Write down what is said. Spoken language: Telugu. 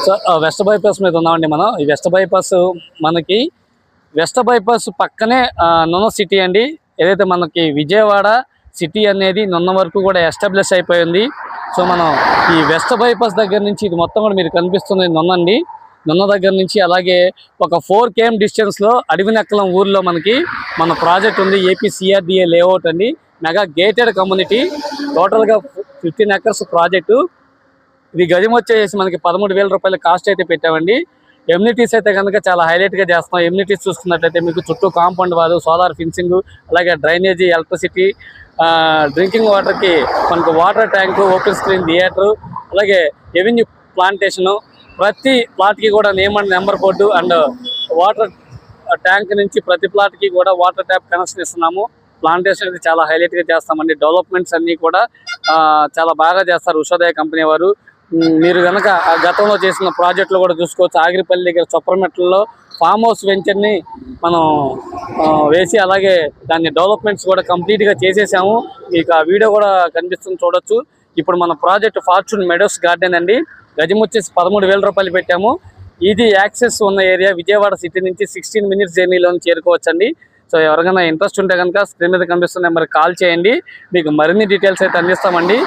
సో వెస్ట్ బైపాస్ మీద ఉన్నామండి మనం. ఈ వెస్ట్ బైపాస్ మనకి పక్కనే నున్న సిటీ అండి. ఏదైతే మనకి విజయవాడ సిటీ అనేది నున్న వరకు కూడా ఎస్టాబ్లిష్ అయిపోయింది. సో మనం ఈ వెస్ట్ బైపాస్ దగ్గర నుంచి ఇది మొత్తం కూడా మీరు కనిపిస్తుంది నున్నండి. నున్న దగ్గర నుంచి అలాగే ఒక 4 km డిస్టెన్స్లో అడవినక్కలం ఊర్లో మనకి మన ప్రాజెక్ట్ ఉంది. ఏపీ సిఆర్డిఏ లేఅవుట్ అండి. మెగా గేటెడ్ కమ్యూనిటీ, టోటల్గా 15 acres ప్రాజెక్టు. ఇది గజం వచ్చేసి మనకి 13,000 రూపాయల కాస్ట్ అయితే పెట్టామండి. ఎమ్యూనిటీస్ అయితే కనుక చాలా హైలైట్గా చేస్తాం. ఎమ్యూనిటీస్ చూసుకున్నట్లయితే మీకు చుట్టూ కాంపౌండ్ వాల్, సోలార్ ఫెన్సింగ్, అలాగే డ్రైనేజీ, ఎలక్ట్రిసిటీ, డ్రింకింగ్ వాటర్కి మనకు water tank, open screen theatre, అలాగే రెవెన్యూ ప్లాంటేషను, ప్రతి ప్లాట్కి కూడా name and number board and water tank నుంచి ప్రతి ప్లాట్కి కూడా వాటర్ ట్యాప్ కనెక్షన్ ఇస్తున్నాము. ప్లాంటేషన్ అయితే చాలా హైలైట్గా చేస్తామండి. డెవలప్మెంట్స్ అన్నీ కూడా చాలా బాగా చేస్తారు ఉషోదయ కంపెనీ వారు. మీరు కనుక గతంలో చేసిన ప్రాజెక్టులు కూడా చూసుకోవచ్చు. ఆగిరిపల్లి దగ్గర చొప్పరమెట్లలో ఫామ్ హౌస్ వెంచర్ని మనం వేసి అలాగే దాన్ని డెవలప్మెంట్స్ కూడా కంప్లీట్గా చేసేసాము. మీకు ఆ వీడియో కూడా కనిపిస్తుంది, చూడొచ్చు. ఇప్పుడు మన ప్రాజెక్ట్ ఫార్చ్యూన్ మెడోస్ గార్డెన్ అండి. గజం వచ్చేసి 13,000 రూపాయలు పెట్టాము. ఇది యాక్సెస్ ఉన్న ఏరియా. విజయవాడ సిటీ నుంచి 16 minutes జర్నీలో చేరుకోవచ్చండి. సో ఎవరికైనా ఇంట్రెస్ట్ ఉంటే కనుక స్క్రీన్ మీద కనిపిస్తున్న నెంబర్కి కాల్ చేయండి. మీకు మరిన్ని డీటెయిల్స్ అయితే అందిస్తామండి.